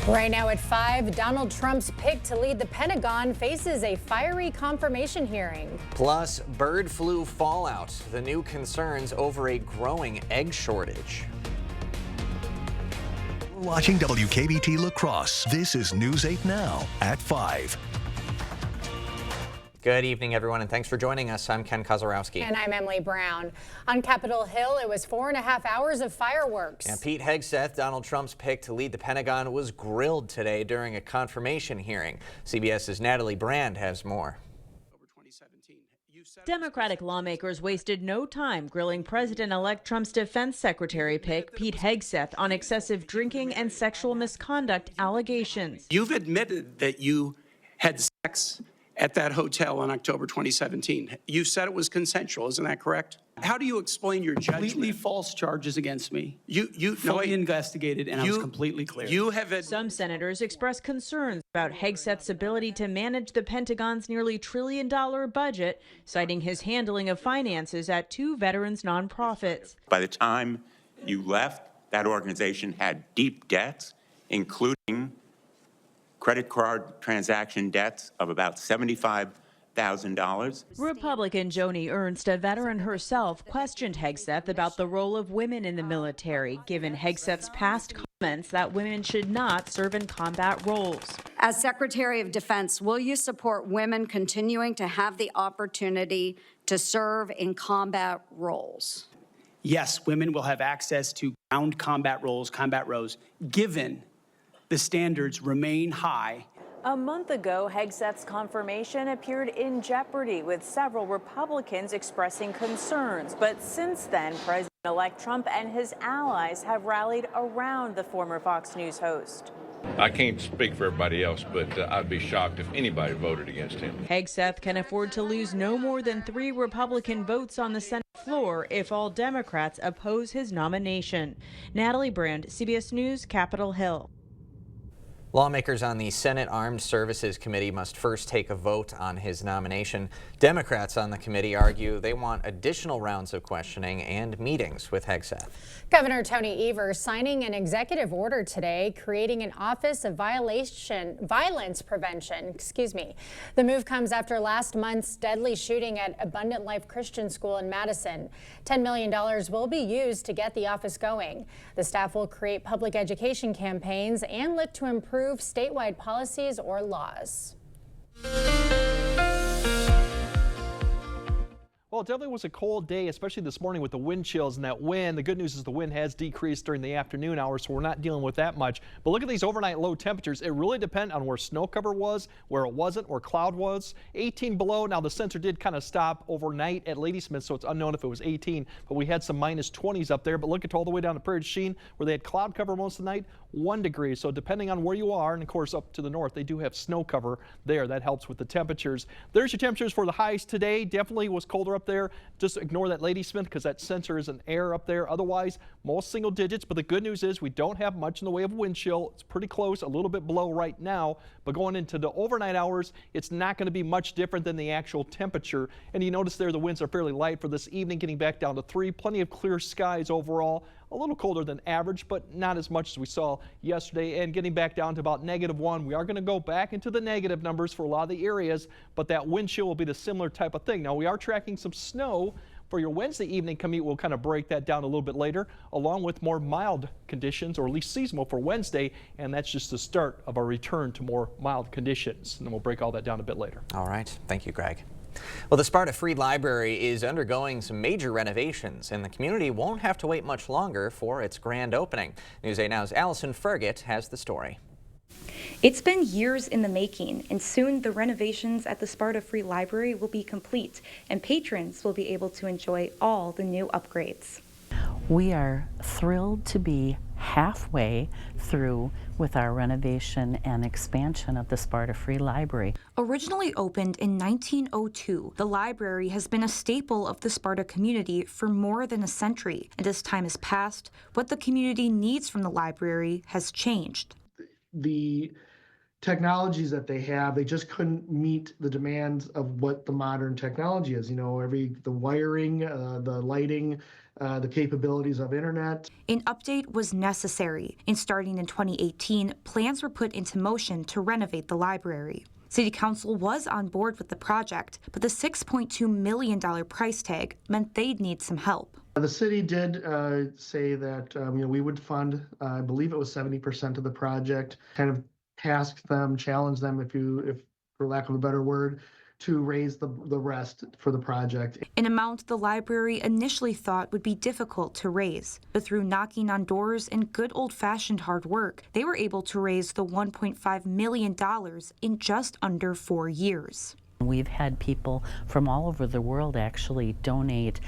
Right now at 5, Donald Trump's pick to lead the Pentagon faces a fiery confirmation hearing. Plus, bird flu fallout, the new concerns over a growing egg shortage. We're watching WKBT La Crosse. This is News 8 Now at 5. Good evening, everyone, and thanks for joining us. I'm Ken Kozarowski. And I'm Emily Brown. On Capitol Hill, it was 4.5 hours of fireworks. And Pete Hegseth, Donald Trump's pick to lead the Pentagon, was grilled today during a confirmation hearing. CBS's Natalie Brand has more. Democratic lawmakers wasted no time grilling President-elect Trump's defense secretary pick, Pete Hegseth, on excessive drinking and sexual misconduct allegations. You've admitted that you had sex at that hotel in October 2017. You said it was consensual, isn't that correct? How do you explain your judgment? Completely false charges against me. You fully investigated, and I was completely clear. Some senators expressed concerns about Hegseth's ability to manage the Pentagon's nearly $1 trillion budget, citing his handling of finances at 2 veterans nonprofits. By the time you left, that organization had deep debts, including credit card transaction debts of about $75,000. Republican Joni Ernst, a veteran herself, questioned Hegseth about the role of women in the military, given Hegseth's past comments that women should not serve in combat roles. As Secretary of Defense, will you support women continuing to have the opportunity to serve in combat roles? Yes, women will have access to ground combat roles, given the standards remain high. A month ago, Hegseth's confirmation appeared in jeopardy, with several Republicans expressing concerns. But since then, President-elect Trump and his allies have rallied around the former Fox News host. I can't speak for everybody else, but I'd be shocked if anybody voted against him. Hegseth can afford to lose no more than 3 Republican votes on the Senate floor if all Democrats oppose his nomination. Natalie Brand, CBS News, Capitol Hill. Lawmakers on the Senate Armed Services Committee must first take a vote on his nomination. Democrats on the committee argue they want additional rounds of questioning and meetings with Hegseth. Governor Tony Evers signing an executive order today creating an Office of Violence Prevention. The move comes after last month's deadly shooting at Abundant Life Christian School in Madison. $10 million will be used to get the office going. The staff will create public education campaigns and look to improve statewide policies or laws. Well, it definitely was a cold day, especially this morning with the wind chills and that wind. The good news is the wind has decreased during the afternoon hours, so we're not dealing with that much. But look at these overnight low temperatures. It really depends on where snow cover was, where it wasn't, where cloud was. 18 below. Now, the sensor did kind of stop overnight at Ladysmith, so it's unknown if it was 18. But we had some minus 20s up there. But look at all the way down to Prairie du Chien, where they had cloud cover most of the night, 1 degree. So depending on where you are, and of course up to the north, they do have snow cover there. That helps with the temperatures. There's your temperatures for the highs today. Definitely was colder up there. Just ignore that Ladysmith because that sensor is an air up there. Otherwise, most single digits. But the good news is we don't have much in the way of wind chill. It's pretty close, a little bit below right now. But going into the overnight hours, it's not going to be much different than the actual temperature. And you notice there the winds are fairly light for this evening, getting back down to 3. Plenty of clear skies overall. A little colder than average, but not as much as we saw yesterday, and getting back down to about -1. We are going to go back into the negative numbers for a lot of the areas, but that wind chill will be the similar type of thing. Now, we are tracking some snow for your Wednesday evening commute. We'll kind of break that down a little bit later, along with more mild conditions, or at least seasonal for Wednesday, and that's just the start of our return to more mild conditions. And then we'll break all that down a bit later. All right. Thank you, Greg. Well, the Sparta Free Library is undergoing some major renovations, and the community won't have to wait much longer for its grand opening. News 8 Now's Allison Fergit has the story. It's been years in the making, and soon the renovations at the Sparta Free Library will be complete, and patrons will be able to enjoy all the new upgrades. We are thrilled to be halfway through with our renovation and expansion of the Sparta Free Library. Originally opened in 1902, the library has been a staple of the Sparta community for more than a century, and as time has passed, what the community needs from the library has changed. The technologies that they have, they just couldn't meet the demands of what the modern technology is. You know, the wiring, the lighting, the capabilities of internet. An update was necessary, and starting in 2018, plans were put into motion to renovate the library. City Council was on board with the project, but the $6.2 million price tag meant they'd need some help. The city did say that we would fund, I believe it was 70% of the project, kind of tasked them, challenged them, if for lack of a better word, to raise the rest for the project. An amount the library initially thought would be difficult to raise, but through knocking on doors and good old-fashioned hard work, they were able to raise the $1.5 million in just under 4 years. We've had people from all over the world actually donate.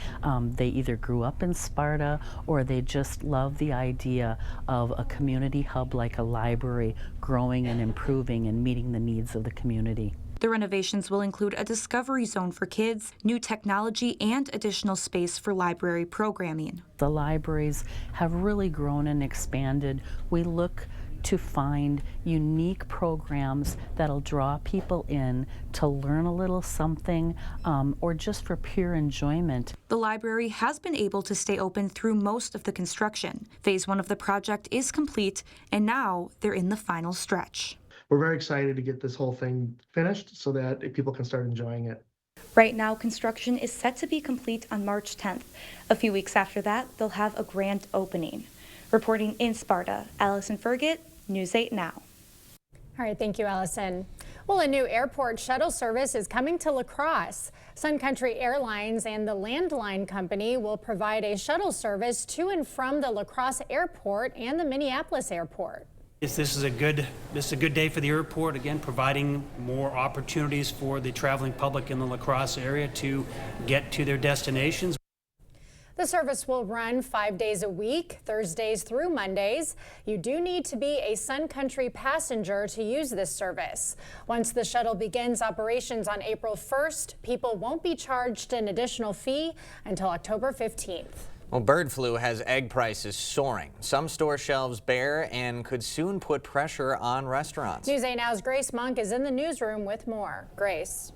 They either grew up in Sparta or they just love the idea of a community hub like a library growing and improving and meeting the needs of the community. The renovations will include a discovery zone for kids, new technology, and additional space for library programming. The libraries have really grown and expanded. We look to find unique programs that'll draw people in to learn a little something or just for pure enjoyment. The library has been able to stay open through most of the construction. Phase 1 of the project is complete, and now they're in the final stretch. We're very excited to get this whole thing finished so that people can start enjoying it. Right now, construction is set to be complete on March 10th. A few weeks after that, they'll have a grand opening. Reporting in Sparta, Allison Fergit, News 8 Now. All right, thank you, Allison. Well, a new airport shuttle service is coming to La Crosse. Sun Country Airlines and the Landline Company will provide a shuttle service to and from the La Crosse Airport and the Minneapolis Airport. This is a good day for the airport, again, providing more opportunities for the traveling public in the La Crosse area to get to their destinations. The service will run 5 days a week, Thursdays through Mondays. You do need to be a Sun Country passenger to use this service. Once the shuttle begins operations on April 1st, people won't be charged an additional fee until October 15th. Well, bird flu has egg prices soaring. Some store shelves bare and could soon put pressure on restaurants. News 8 Now's Grace Monk is in the newsroom with more. Grace.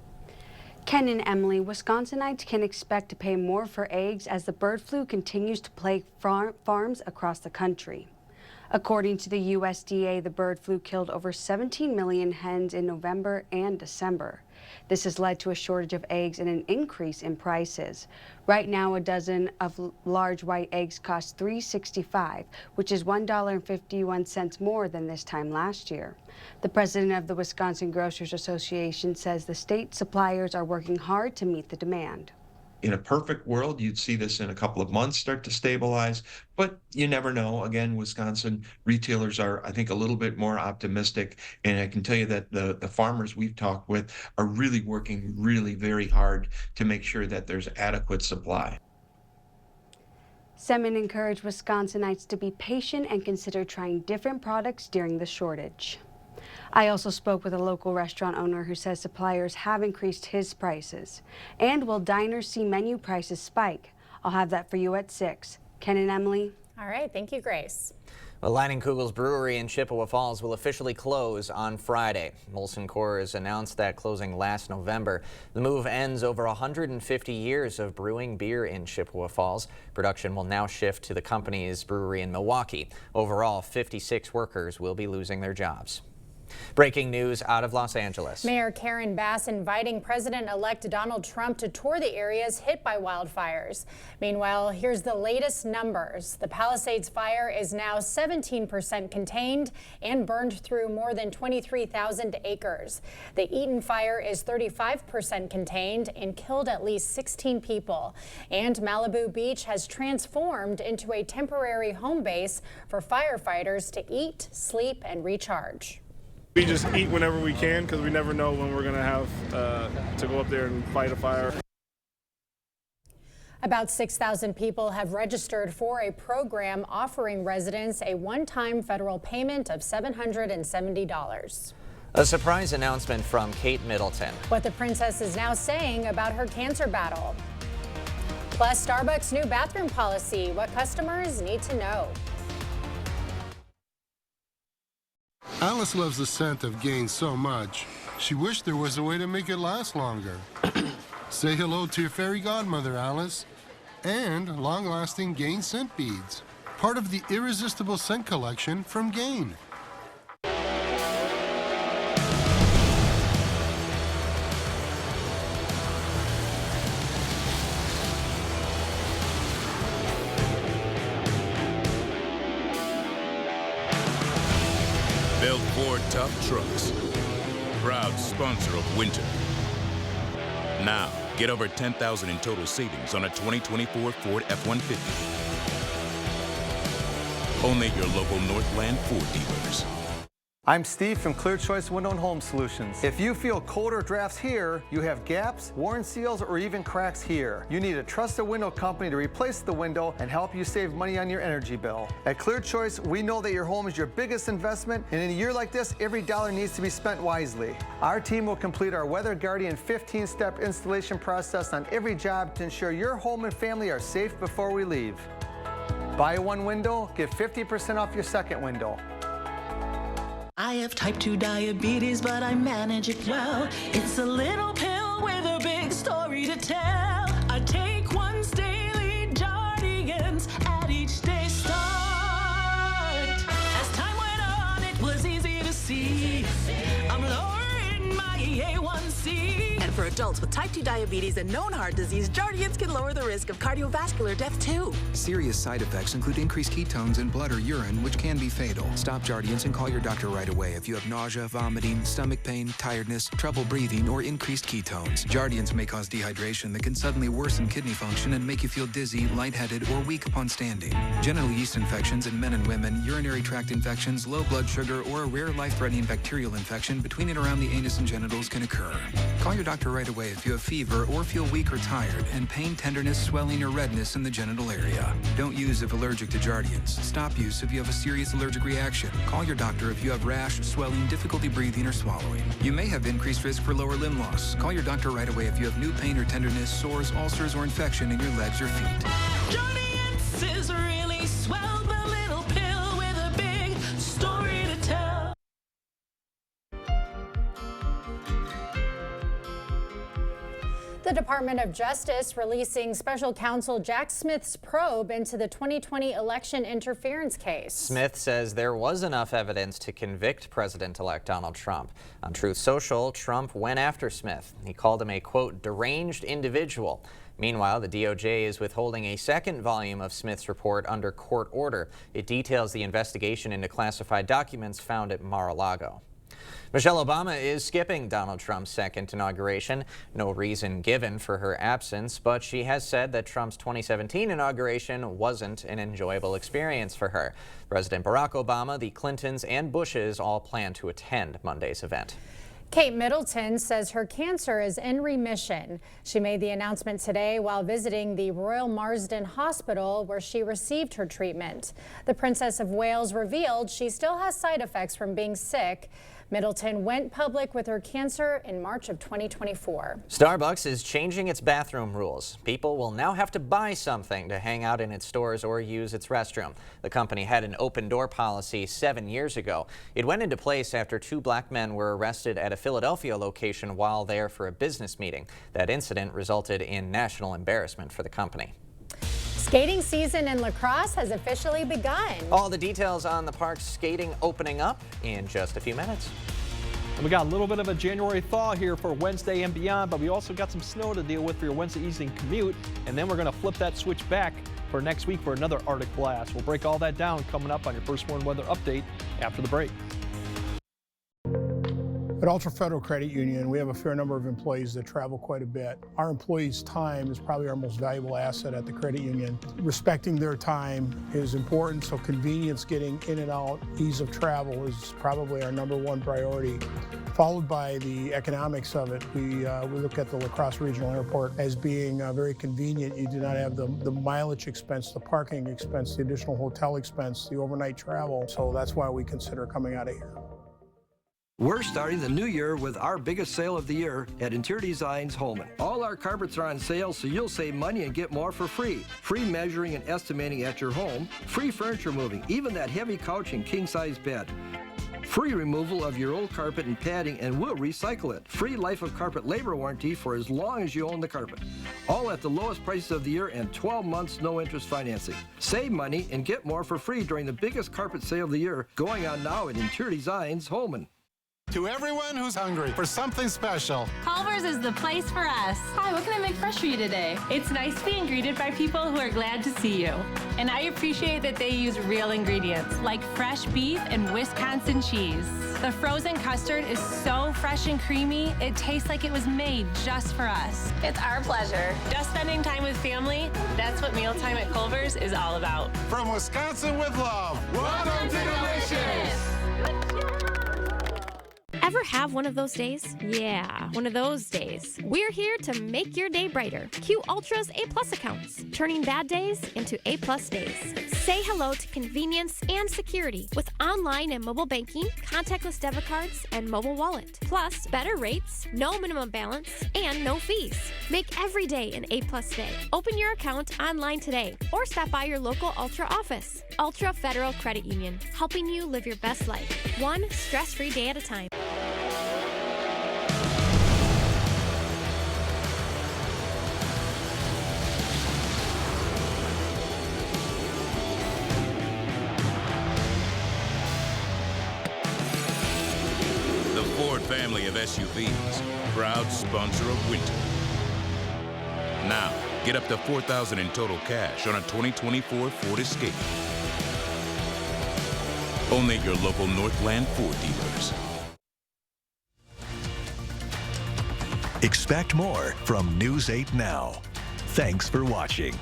Ken and Emily, Wisconsinites can expect to pay more for eggs as the bird flu continues to plague farms across the country. According to the USDA, the bird flu killed over 17 million hens in November and December. This has led to a shortage of eggs and an increase in prices. Right now, a dozen of large white eggs cost $3.65, which is $1.51 more than this time last year. The president of the Wisconsin Grocers Association says the state suppliers are working hard to meet the demand. In a perfect world, you'd see this in a couple of months start to stabilize, but you never know. Again, Wisconsin retailers are, I think, a little bit more optimistic, and I can tell you that the farmers we've talked with are really working very hard to make sure that there's adequate supply. Semin encouraged Wisconsinites to be patient and consider trying different products during the shortage. I also spoke with a local restaurant owner who says suppliers have increased his prices. And will diners see menu prices spike? I'll have that for you at 6. Ken and Emily. All right, thank you, Grace. Well, Leinenkugel's Brewery in Chippewa Falls will officially close on Friday. Molson Coors announced that closing last November. The move ends over 150 years of brewing beer in Chippewa Falls. Production will now shift to the company's brewery in Milwaukee. Overall, 56 workers will be losing their jobs. Breaking news out of Los Angeles. Mayor Karen Bass inviting President-elect Donald Trump to tour the areas hit by wildfires. Meanwhile, here's the latest numbers. The Palisades fire is now 17% contained and burned through more than 23,000 acres. The Eaton fire is 35% contained and killed at least 16 people. And Malibu Beach has transformed into a temporary home base for firefighters to eat, sleep, and recharge. We just eat whenever we can because we never know when we're going to have to go up there and fight a fire. About 6,000 people have registered for a program offering residents a one-time federal payment of $770. A surprise announcement from Kate Middleton. What the princess is now saying about her cancer battle. Plus, Starbucks' new bathroom policy, what customers need to know. Alice loves the scent of Gain so much, she wished there was a way to make it last longer. Say hello to your fairy godmother, Alice. and long-lasting Gain scent beads. Part of the Irresistible Scent Collection from Gain. Built Ford Tough Trucks. Proud sponsor of winter. Now, get over $10,000 in total savings on a 2024 Ford F-150. Only at your local Northland Ford dealers. I'm Steve from Clear Choice Window and Home Solutions. If you feel colder drafts here, you have gaps, worn seals, or even cracks here, you need a trusted window company to replace the window and help you save money on your energy bill. At Clear Choice, we know that your home is your biggest investment, and in a year like this, every dollar needs to be spent wisely. Our team will complete our Weather Guardian 15-step installation process on every job to ensure your home and family are safe before we leave. Buy one window, get 50% off your second window. I have type 2 diabetes, but I manage it well. It's a little pill with a big story to tell. I take once daily Jardians at each day start. As time went on, it was easy to see I'm lowering my A1C. And for adults with type 2 diabetes and known heart disease, Jardians can lower the risk of cardiovascular death too. Serious side effects include increased ketones in blood or urine, which can be fatal. Stop Jardians and call your doctor right away if you have nausea, vomiting, stomach pain, tiredness, trouble breathing, or increased ketones. Jardians may cause dehydration that can suddenly worsen kidney function and make you feel dizzy, lightheaded, or weak upon standing. Genital yeast infections in men and women, urinary tract infections, low blood sugar, or a rare life-threatening bacterial infection between and around the anus and genitals can occur. Call your doctor right away if you have fever or feel weak or tired and pain, tenderness, swelling, or redness in the genital area. Don't use if allergic to Jardians. Stop use if you have a serious allergic reaction. Call your doctor if you have rash, swelling, difficulty breathing, or swallowing. You may have increased risk for lower limb loss. Call your doctor right away if you have new pain or tenderness, sores, ulcers, or infection in your legs or feet. Jardians is really swell, the little pill with a big story to tell. The Department of Justice releasing special counsel Jack Smith's probe into the 2020 election interference case. Smith says there was enough evidence to convict President-elect Donald Trump. On Truth Social, Trump went after Smith. He called him a, quote, deranged individual. Meanwhile, the DOJ is withholding a second volume of Smith's report under court order. It details the investigation into classified documents found at Mar-a-Lago. Michelle Obama is skipping Donald Trump's second inauguration. No reason given for her absence, but she has said that Trump's 2017 inauguration wasn't an enjoyable experience for her. President Barack Obama, the Clintons, and Bushes all plan to attend Monday's event. Kate Middleton says her cancer is in remission. She made the announcement today while visiting the Royal Marsden Hospital where she received her treatment. The Princess of Wales revealed she still has side effects from being sick. Middleton went public with her cancer in March of 2024. Starbucks is changing its bathroom rules. People will now have to buy something to hang out in its stores or use its restroom. The company had an open door policy 7 years ago. It went into place after 2 black men were arrested at a Philadelphia location while there for a business meeting. That incident resulted in national embarrassment for the company. Skating season in La Crosse has officially begun. All the details on the park's skating opening up in just a few minutes. And we got a little bit of a January thaw here for Wednesday and beyond, but we also got some snow to deal with for your Wednesday evening commute. And then we're going to flip that switch back for next week for another Arctic blast. We'll break all that down coming up on your First Warn Weather Update after the break. At Ultra Federal Credit Union, we have a fair number of employees that travel quite a bit. Our employees' time is probably our most valuable asset at the credit union. Respecting their time is important, so convenience, getting in and out, ease of travel is probably our #1 priority, followed by the economics of it. We look at the La Crosse Regional Airport as being very convenient. You do not have the mileage expense, the parking expense, the additional hotel expense, the overnight travel, so that's why we consider coming out of here. We're starting the new year with our biggest sale of the year at Interior Designs Holman. All our carpets are on sale, so you'll save money and get more for free. Free measuring and estimating at your home, free furniture moving, even that heavy couch and king-size bed. free removal of your old carpet and padding, and we'll recycle it. Free life of carpet labor warranty for as long as you own the carpet. All at the lowest prices of the year and 12 months no interest financing. Save money and get more for free during the biggest carpet sale of the year going on now at Interior Designs Holman. To everyone who's hungry for something special, Culver's is the place for us. Hi, what can I make fresh for you today? It's nice being greeted by people who are glad to see you. And I appreciate that they use real ingredients, like fresh beef and Wisconsin cheese. The frozen custard is so fresh and creamy, it tastes like it was made just for us. It's our pleasure. Just spending time with family, that's what mealtime at Culver's is all about. from Wisconsin with love, welcome to Delicious! Ever have one of those days? Yeah, one of those days. We're here to make your day brighter. Q Ultra's A+ accounts, turning bad days into A+ days. Say hello to convenience and security with online and mobile banking, contactless debit cards, and mobile wallet. Plus, better rates, no minimum balance, and no fees. Make every day an A+ day. Open your account online today or stop by your local Ultra office. Ultra Federal Credit Union, helping you live your best life, one stress-free day at a time. The Ford family of SUVs, proud sponsor of winter. Now, get up to $4,000 in total cash on a 2024 Ford Escape. Only at your local Northland Ford dealers. Expect more from News 8 Now. Thanks for watching.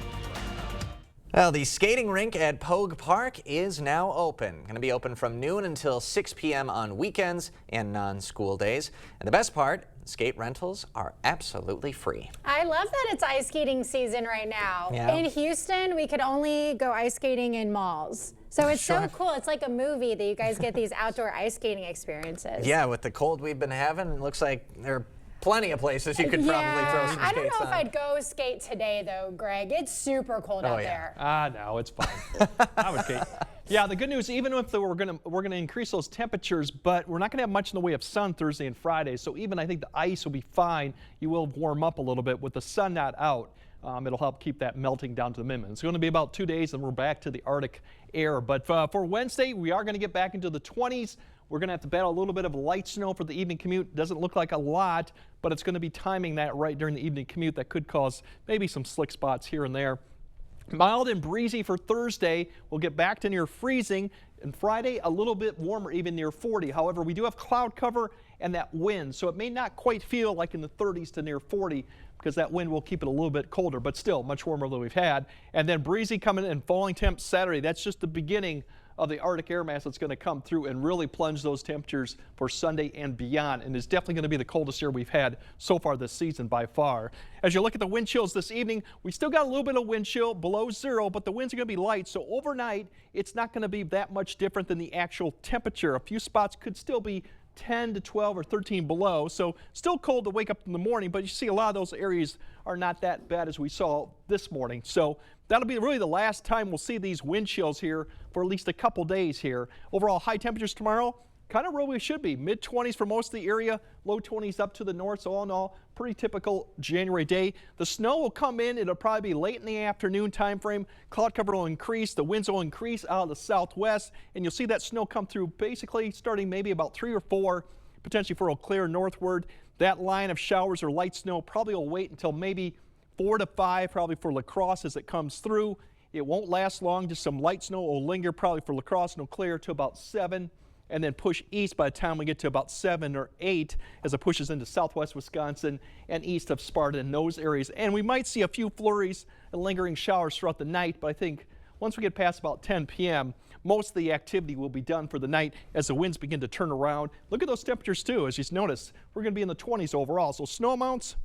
Well, the skating rink at Pogue Park is now open. Going to be open from noon until 6 p.m. on weekends and non-school days. And the best part, skate rentals are absolutely free. I love that it's ice skating season right now. Yeah. In Houston, we could only go ice skating in malls. So it's so cool. It's like a movie that you guys get these outdoor ice skating experiences. Yeah, with the cold we've been having, it looks like there are plenty of places you could probably throw some skates on. I don't know if I'd go skate today, though, Greg. It's super cold out there. No, it's fine. I would skate. Yeah, the good news, even if we're gonna increase those temperatures, but we're not gonna have much in the way of sun Thursday and Friday. So even I think the ice will be fine. You will warm up a little bit with the sun not out. It'll help keep that melting down to the minimum. It's going to be about 2 days, and we're back to the Arctic air. But for Wednesday, we are going to get back into the 20s. We're going to have to battle a little bit of light snow for the evening commute. Doesn't look like a lot, but it's going to be timing that right during the evening commute. That could cause maybe some slick spots here and there. Mild and breezy for Thursday. We'll get back to near freezing. And Friday, a little bit warmer, even near 40. However, we do have cloud cover and that wind, so it may not quite feel like in the 30s to near 40 because that wind will keep it a little bit colder, but still much warmer than we've had. And then breezy coming in, falling temps Saturday. That's just the beginning of the Arctic air mass that's going to come through and really plunge those temperatures for Sunday and beyond. And it's definitely going to be the coldest year we've had so far this season by far. As you look at the wind chills this evening, we still got a little bit of wind chill below zero, but the winds are going to be light. So overnight, it's not going to be that much different than the actual temperature. A few spots could still be 10 to 12 or 13 below. So still cold to wake up in the morning, but you see a lot of those areas are not that bad as we saw this morning. So that'll be really the last time we'll see these wind chills here for at least a couple days here. Overall high temperatures tomorrow, kind of where we should be. Mid-20s for most of the area, low 20s up to the north. So all in all, pretty typical January day. The snow will come in. It'll probably be late in the afternoon time frame. Cloud cover will increase. The winds will increase out of the southwest. And you'll see that snow come through basically starting maybe about 3 or 4, potentially for a clear northward. That line of showers or light snow probably will wait until maybe 4 to 5, probably for La Crosse as it comes through. It won't last long. Just some light snow will linger probably for La Crosse, and will clear to about 7. And then push east by the time we get to about 7 or 8 as it pushes into southwest Wisconsin and east of Sparta in those areas. And we might see a few flurries and lingering showers throughout the night, but I think once we get past about 10 p.m., most of the activity will be done for the night as the winds begin to turn around. Look at those temperatures too. As you notice, we're going to be in the 20s overall. So snow amounts,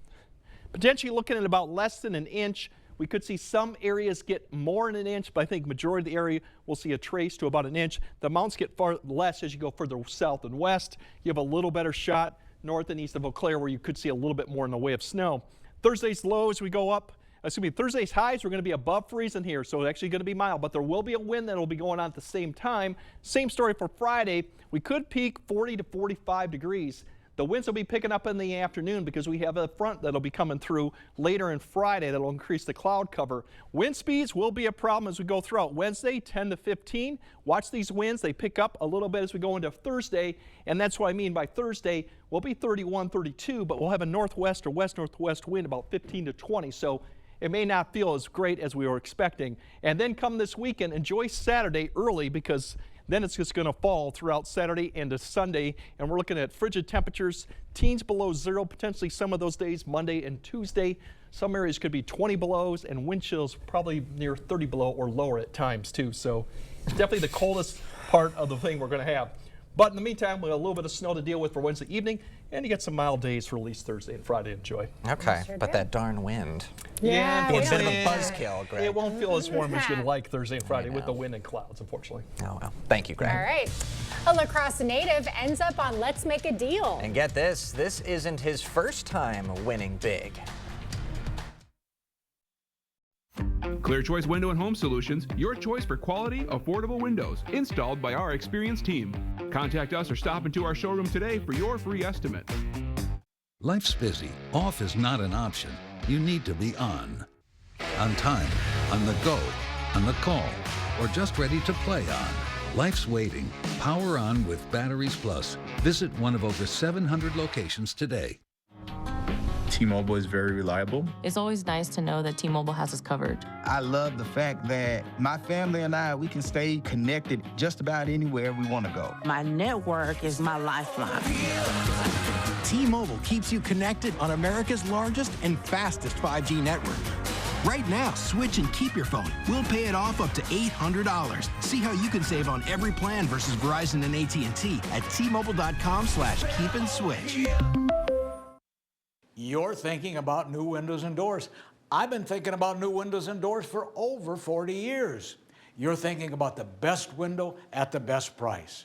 potentially looking at about less than an inch. We could see some areas get more than an inch, but I think majority of the area will see a trace to about an inch. The amounts get far less as you go further south and west. You have a little better shot north and east of Eau Claire where you could see a little bit more in the way of snow. Thursday's lows, we go up Thursday's highs are going to be above freezing here, so it's actually going to be mild, but there will be a wind that will be going on at the same time. Same story for Friday. We could peak 40 to 45 degrees. The winds will be picking up in the afternoon because we have a front that'll be coming through later in Friday that'll increase the cloud cover. Wind speeds will be a problem as we go throughout Wednesday, 10 to 15. Watch these winds. They pick up a little bit as we go into Thursday, and that's what I mean by Thursday. We'll be 31, 32, but we'll have a northwest or west-northwest wind about 15 to 20, so it may not feel as great as we were expecting. And then come this weekend, enjoy Saturday early because then it's just going to fall throughout Saturday into Sunday, and we're looking at frigid temperatures, teens below zero, potentially some of those days, Monday and Tuesday. Some areas could be 20 belows, and wind chills probably near 30 below or lower at times too. So it's definitely the coldest part of the thing we're going to have. But in the meantime, we have a little bit of snow to deal with for Wednesday evening, and you get some mild days for at least Thursday and Friday to enjoy. Okay, but that darn wind. Yeah, it's a bit of a buzzkill, Greg. It won't feel as warm as you'd like Thursday and Friday with the wind and clouds, unfortunately. Oh, well. Thank you, Greg. All right. A La Crosse native ends up on Let's Make a Deal. And get this isn't his first time winning big. Clear Choice Window and Home Solutions, your choice for quality, affordable windows, installed by our experienced team. Contact us or stop into our showroom today for your free estimate. Life's busy. Off is not an option. You need to be on. On time, on the go, on the call, or just ready to play on. Life's waiting. Power on with Batteries Plus. Visit one of over 700 locations today. T-Mobile is very reliable. It's always nice to know that T-Mobile has us covered. I love the fact that my family and I, we can stay connected just about anywhere we want to go. My network is my lifeline. T-Mobile keeps you connected on America's largest and fastest 5G network. Right now, switch and keep your phone. We'll pay it off up to $800. See how you can save on every plan versus Verizon and AT&T at T-Mobile.com/keep-and-switch. You're thinking about new windows and doors. I've been thinking about new windows and doors for over 40 years. You're thinking about the best window at the best price.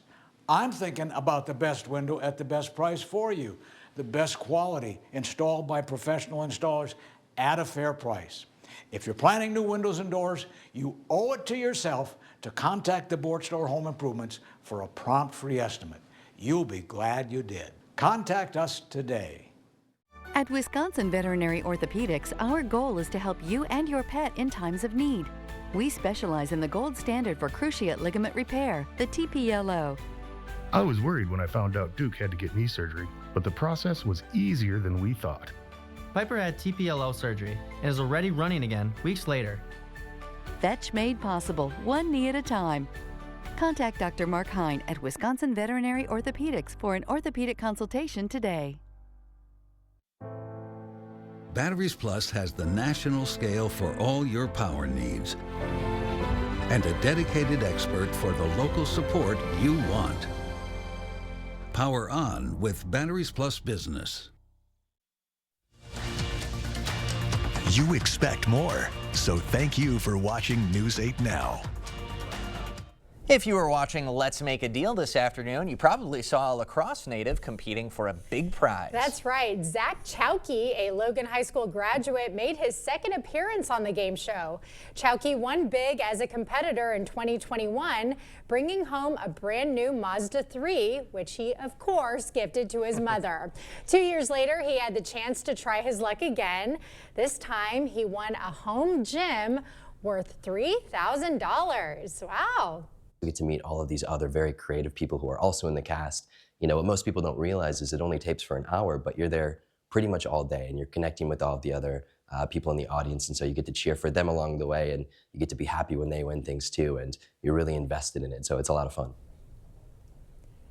I'm thinking about the best window at the best price for you. The best quality, installed by professional installers at a fair price. If you're planning new windows and doors, you owe it to yourself to contact the Board Store Home Improvements for a prompt free estimate. You'll be glad you did. Contact us today. At Wisconsin Veterinary Orthopedics, our goal is to help you and your pet in times of need. We specialize in the gold standard for cruciate ligament repair, the TPLO. I was worried when I found out Duke had to get knee surgery, but the process was easier than we thought. Piper had TPLO surgery and is already running again weeks later. Fetch made possible, one knee at a time. Contact Dr. Mark Hine at Wisconsin Veterinary Orthopedics for an orthopedic consultation today. Batteries Plus has the national scale for all your power needs and a dedicated expert for the local support you want. Power on with Batteries Plus Business. You expect more, so thank you for watching News 8 Now. If you were watching Let's Make a Deal this afternoon, you probably saw a La Crosse native competing for a big prize. That's right. Zach Chowkey, a Logan High School graduate, made his second appearance on the game show. Chowkey won big as a competitor in 2021, bringing home a brand new Mazda 3, which he, of course, gifted to his mother. 2 years later, he had the chance to try his luck again. This time, he won a home gym worth $3,000. Wow. We get to meet all of these other very creative people who are also in the cast. You know, what most people don't realize is it only tapes for an hour, but you're there pretty much all day and you're connecting with all of the other people in the audience. And so you get to cheer for them along the way and you get to be happy when they win things too. And you're really invested in it. So it's a lot of fun.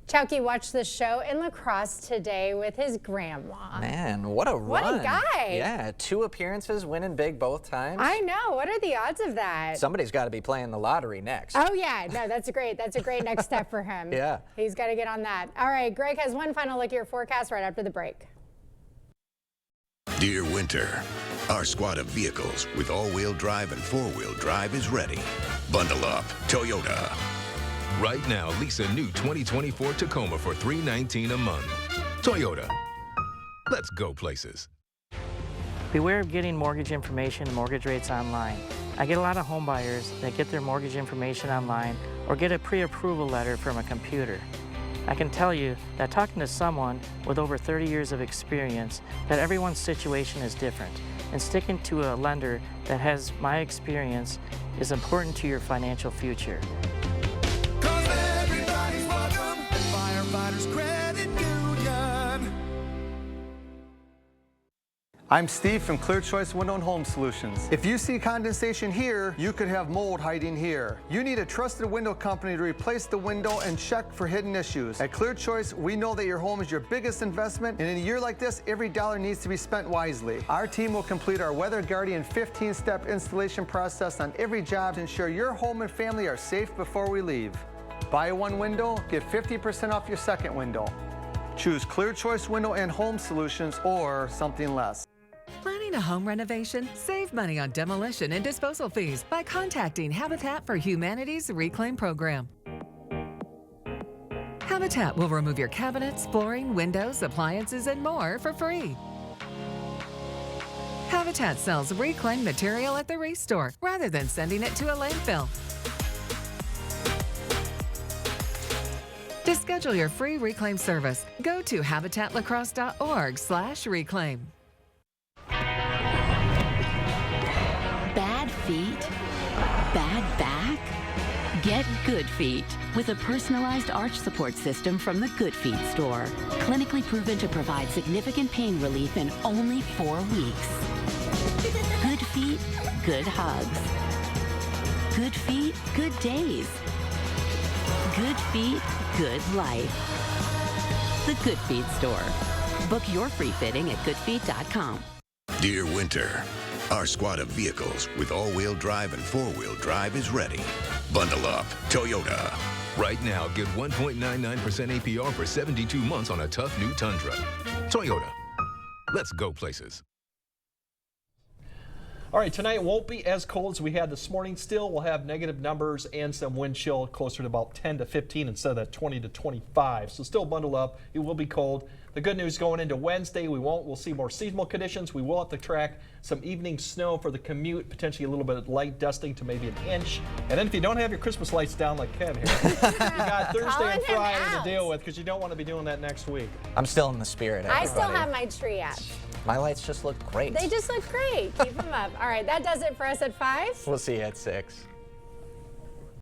Chowkey watched the show in La Crosse today with his grandma. Man, what a run. What a guy. Yeah, 2 appearances, winning big both times. I know. What are the odds of that? Somebody's got to be playing the lottery next. Oh, yeah. No, that's great. That's a great next step for him. Yeah. He's got to get on that. All right, Greg has one final look at your forecast right after the break. Dear Winter, our squad of vehicles with all-wheel drive and 4-wheel drive is ready. Bundle up, Toyota. Right now, lease a new 2024 Tacoma for $319 a month. Toyota. Let's go places. Beware of getting mortgage information and mortgage rates online. I get a lot of home buyers that get their mortgage information online or get a pre-approval letter from a computer. I can tell you that talking to someone with over 30 years of experience, that everyone's situation is different, and sticking to a lender that has my experience is important to your financial future. I'm Steve from Clear Choice Window and Home Solutions. If you see condensation here, you could have mold hiding here. You need a trusted window company to replace the window and check for hidden issues. At Clear Choice, we know that your home is your biggest investment, and in a year like this, every dollar needs to be spent wisely. Our team will complete our Weather Guardian 15-step installation process on every job to ensure your home and family are safe before we leave. Buy one window, get 50% off your second window. Choose Clear Choice Window and Home Solutions or something less. Planning a home renovation? Save money on demolition and disposal fees by contacting Habitat for Humanity's Reclaim Program. Habitat will remove your cabinets, flooring, windows, appliances, and more for free. Habitat sells reclaimed material at the ReStore rather than sending it to a landfill. To schedule your free reclaim service, go to habitatlacrosse.org/reclaim. Bad feet? Bad back? Get Good Feet with a personalized arch support system from the Good Feet store. Clinically proven to provide significant pain relief in only 4 weeks. Good feet, good hugs. Good feet, good days. Good feet, good life. The Good Feet store. Book your free fitting at goodfeet.com. Dear Winter, our squad of vehicles with all-wheel drive and four-wheel drive is ready. Bundle up, Toyota. Right now, get 1.99% APR for 72 months on a tough new Tundra. Toyota. Let's go places. All right, tonight won't be as cold as we had this morning. Still, we'll have negative numbers and some wind chill closer to about 10 to 15 instead of that 20 to 25. So still bundle up. It will be cold. The good news going into Wednesday, we'll see more seasonal conditions. We will have to track some evening snow for the commute, potentially a little bit of light dusting to maybe an inch. And then if you don't have your Christmas lights down like Kev here, you got Thursday and Friday to deal with because you don't want to be doing that next week. I'm still in the spirit, everybody. I still have my tree up. My lights just look great. They just look great. Keep them up. All right, that does it for us at 5. We'll see you at 6.